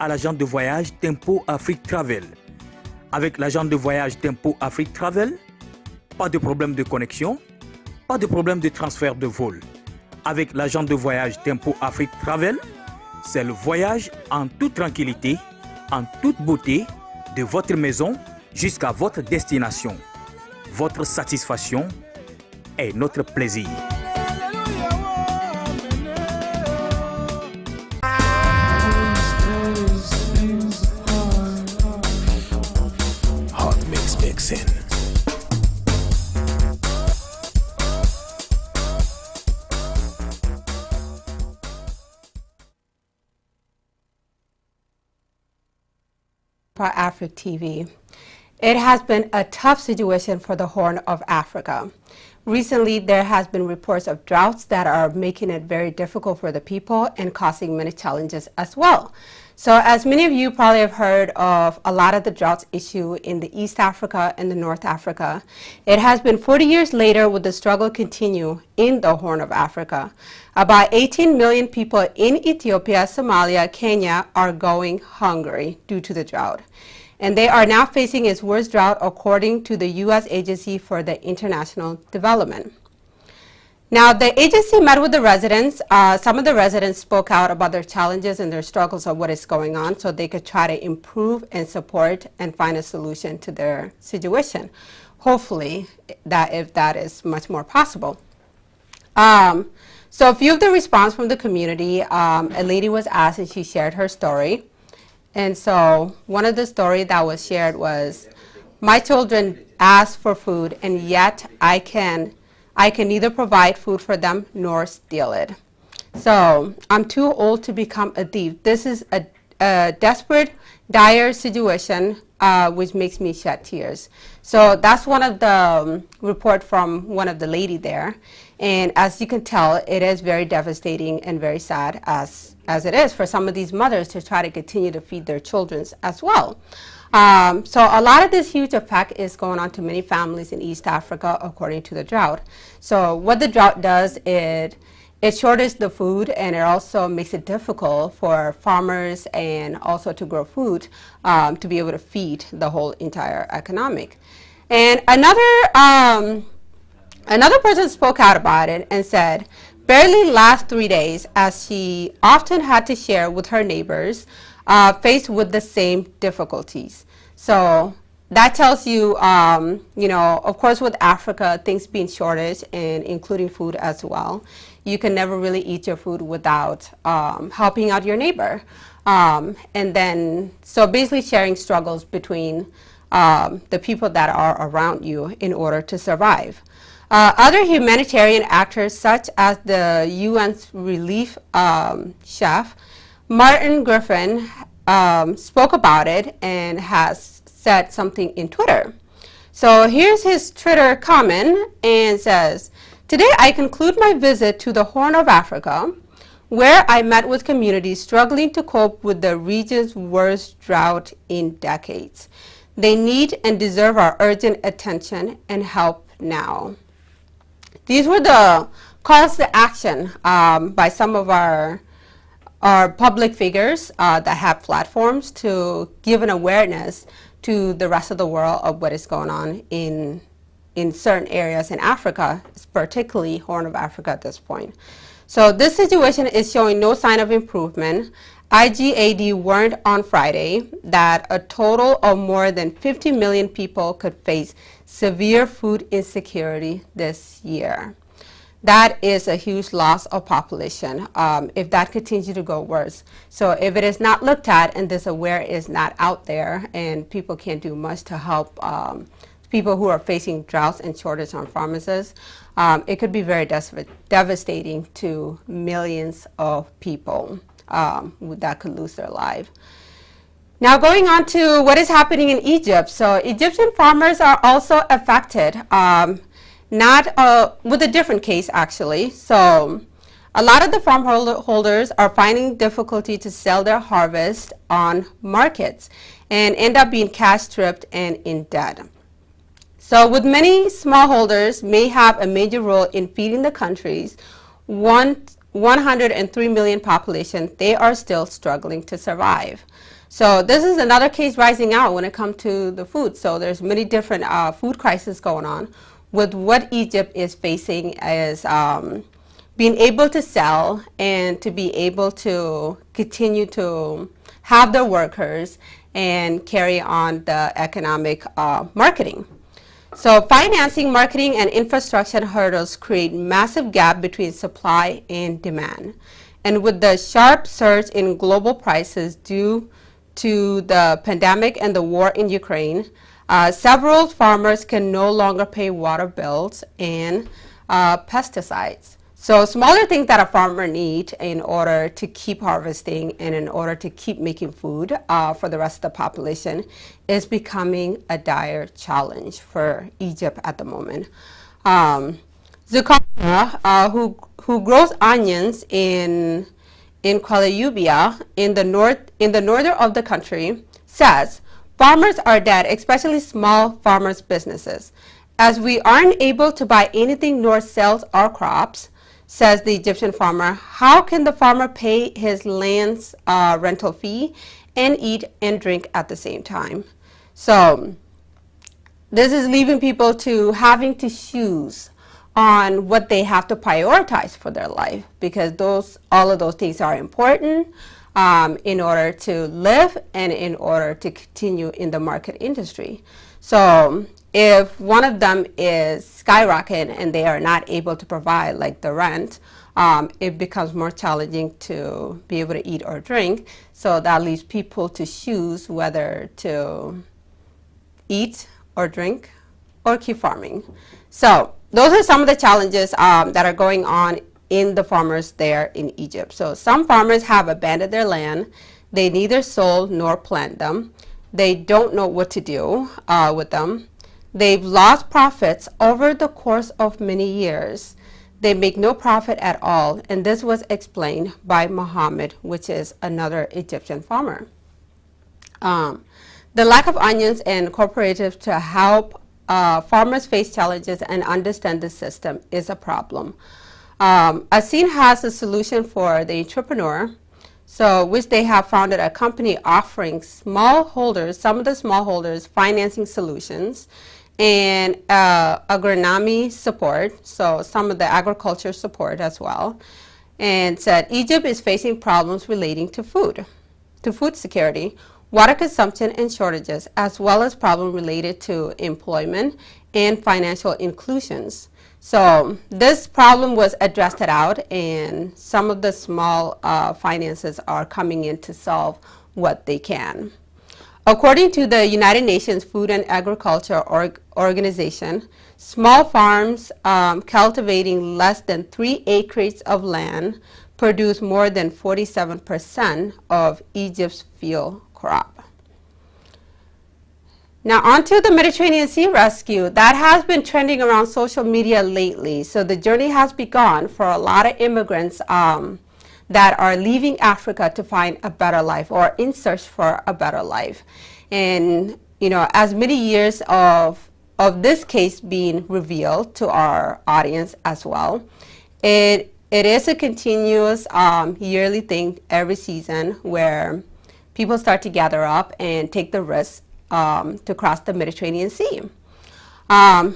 à l'agent de voyage Tempo Afrique Travel. Avec l'agent de voyage Tempo Afrique Travel, pas de problème de connexion, pas de problème de transfert de vol. Avec l'agent de voyage Tempo Afrique Travel, c'est le voyage en toute tranquillité, en toute beauté, de votre maison jusqu'à votre destination. Votre satisfaction est notre plaisir. Hot mix mixing. For Africa TV. It has been a tough situation for the Horn of Africa. Recently, there has been reports of droughts that are making it very difficult for the people and causing many challenges as well. So as many of you probably have heard of a lot of the droughts issue in the East Africa and the North Africa, it has been 40 years later with the struggle continue in the Horn of Africa. About 18 million people in Ethiopia, Somalia, Kenya are going hungry due to the drought. And they are now facing its worst drought according to the U.S. Agency for the International Development. Now, the agency met with the residents. Some of the residents spoke out about their challenges and their struggles of what is going on so they could try to improve and support and find a solution to their situation. Hopefully, if that is much more possible. So a few of the response from the community, a lady was asked and she shared her story. And so one of the stories that was shared was, my children ask for food and yet I can neither provide food for them nor steal it. So I'm too old to become a thief. This is a desperate, dire situation which makes me shed tears. So that's one of the report from one of the lady there. And as you can tell, it is very devastating and very sad as it is for some of these mothers to try to continue to feed their children as well. So a lot of this huge effect is going on to many families in East Africa according to the drought. So what the drought does, it shortens the food and it also makes it difficult for farmers and also to grow food to be able to feed the whole entire economic. And another person spoke out about it and said, barely last 3 days as she often had to share with her neighbors faced with the same difficulties. So that tells you, you know, of course with Africa, things being shortage and including food as well, you can never really eat your food without helping out your neighbor. And then, so basically sharing struggles between the people that are around you in order to survive. Other humanitarian actors such as the UN's relief chef, Martin Griffin, spoke about it and has said something in Twitter. So here's his Twitter comment and says, today I conclude my visit to the Horn of Africa, where I met with communities struggling to cope with the region's worst drought in decades. They need and deserve our urgent attention and help now. These were the calls to action by some of our public figures that have platforms to give an awareness to the rest of the world of what is going on in certain areas in Africa, particularly Horn of Africa at this point. So this situation is showing no sign of improvement. IGAD warned on Friday that a total of more than 50 million people could face severe food insecurity this year. That is a huge loss of population if that continues to go worse. So if it is not looked at and this awareness is not out there and people can't do much to help people who are facing droughts and shortage on pharmacies, it could be very devastating to millions of people that could lose their life. Now going on to what is happening in Egypt. So Egyptian farmers are also affected, with a different case actually. So a lot of the farm holders are finding difficulty to sell their harvest on markets and end up being cash stripped and in debt. So with many smallholders may have a major role in feeding the countries, one 103 million population, they are still struggling to survive. So this is another case rising out when it comes to the food. So there's many different food crises going on. With what Egypt is facing is being able to sell and to be able to continue to have their workers and carry on the economic marketing. So financing, marketing, and infrastructure hurdles create massive gap between supply and demand. And with the sharp surge in global prices due to the pandemic and the war in Ukraine, several farmers can no longer pay water bills and pesticides. So smaller things that a farmer needs in order to keep harvesting and in order to keep making food for the rest of the population is becoming a dire challenge for Egypt at the moment. Zukana, who grows onions in Qualayubia in the northern of the country, says farmers are dead, especially small farmers' businesses. As we aren't able to buy anything nor sell our crops, says the Egyptian farmer, how can the farmer pay his land's rental fee and eat and drink at the same time? So this is leaving people to having to choose on what they have to prioritize for their life, because all of those things are important in order to live and in order to continue in the market industry. So if one of them is skyrocketing and they are not able to provide like the rent, it becomes more challenging to be able to eat or drink. So that leaves people to choose whether to eat or drink or keep farming. So those are some of the challenges that are going on in the farmers there in Egypt. So some farmers have abandoned their land. They neither sold nor plant them. They don't know what to do with them. They've lost profits over the course of many years. They make no profit at all, and this was explained by Muhammad, which is another Egyptian farmer. The lack of onions and cooperatives to help farmers face challenges and understand the system is a problem. Asin has a solution for the entrepreneur, which they have founded a company offering some of the smallholders financing solutions and agronomy support, so some of the agriculture support as well, and said Egypt is facing problems relating to food security, water consumption and shortages, as well as problems related to employment and financial inclusions. So this problem was addressed out, and some of the small finances are coming in to solve what they can. According to the United Nations Food and Agriculture Organization, small farms cultivating less than 3 acres of land produce more than 47% of Egypt's field crop. Now onto the Mediterranean Sea rescue. That has been trending around social media lately. So the journey has begun for a lot of immigrants that are leaving Africa to find a better life or in search for a better life. And as many years of this case being revealed to our audience as well, it is a continuous yearly thing every season where people start to gather up and take the risk to cross the Mediterranean Sea.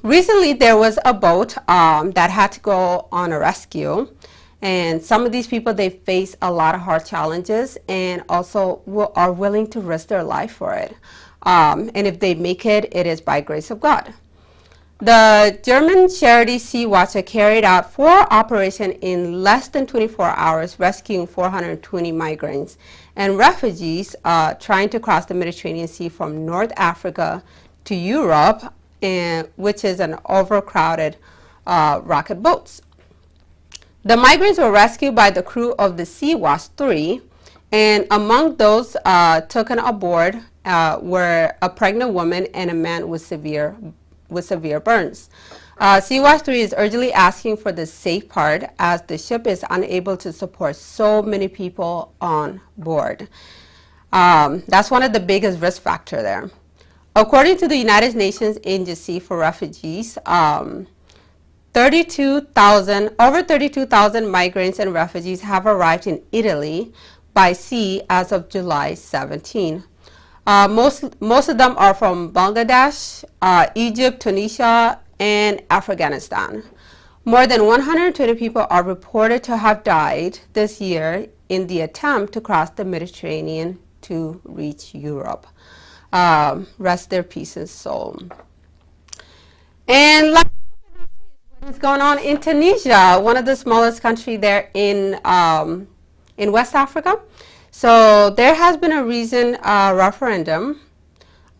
Recently there was a boat that had to go on a rescue. And some of these people, they face a lot of hard challenges and also are willing to risk their life for it. And if they make it, it is by grace of God. The German charity Sea Watcher carried out 4 operations in less than 24 hours, rescuing 420 migrants and refugees trying to cross the Mediterranean Sea from North Africa to Europe, which is an overcrowded rocket boats. The migrants were rescued by the crew of the Sea Watch 3, and among those taken aboard were a pregnant woman and a man with severe burns. Sea Watch 3 is urgently asking for the safe part, as the ship is unable to support so many people on board. That's one of the biggest risk factors there. According to the United Nations Agency for Refugees, 30 over 32,000 migrants and refugees have arrived in Italy by sea as of July 17. Most of them are from Bangladesh, Egypt, Tunisia, and Afghanistan. More than 120 people are reported to have died this year in the attempt to cross the Mediterranean to reach Europe. Rest their peace and soul. And what is going on in Tunisia, one of the smallest countries there in West Africa? So there has been a recent referendum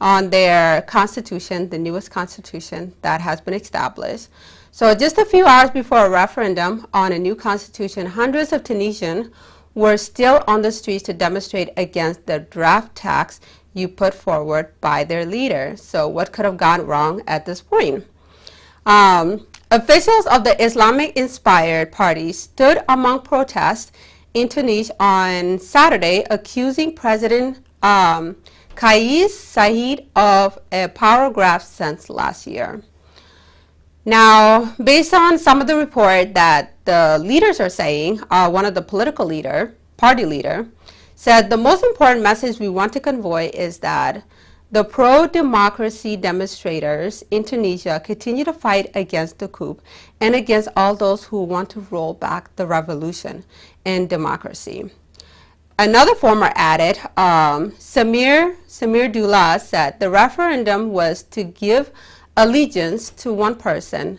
on their constitution, the newest constitution that has been established. So just a few hours before a referendum on a new constitution, hundreds of Tunisians were still on the streets to demonstrate against the draft text you put forward by their leader. So what could have gone wrong at this point? Officials of the Islamic-inspired party stood among protests in Tunisia on Saturday, accusing President Kais Saied of a power grab since last year. Now, based on some of the report that the leaders are saying, one of the party leader, said the most important message we want to convey is that the pro-democracy demonstrators in Tunisia continue to fight against the coup and against all those who want to roll back the revolution and democracy. Another former added, Samir Dula, said the referendum was to give allegiance to one person,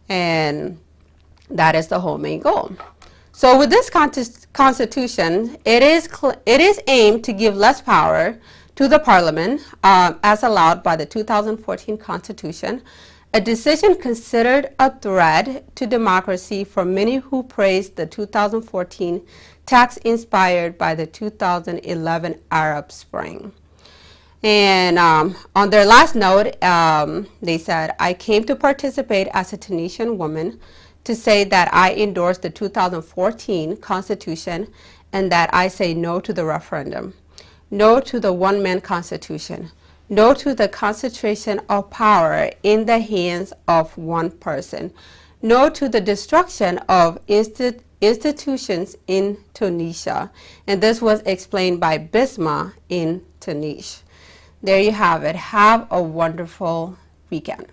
and that is the whole main goal. So with this constitution, it is aimed to give less power to the parliament, as allowed by the 2014 constitution, a decision considered a threat to democracy for many who praised the 2014 text inspired by the 2011 Arab Spring. And on their last note, they said, I came to participate as a Tunisian woman to say that I endorse the 2014 constitution and that I say no to the referendum, no to the one-man constitution, no to the concentration of power in the hands of one person, no to the destruction of institutions in Tunisia. And this was explained by Bisma in Tunisia. There you have it. Have a wonderful weekend.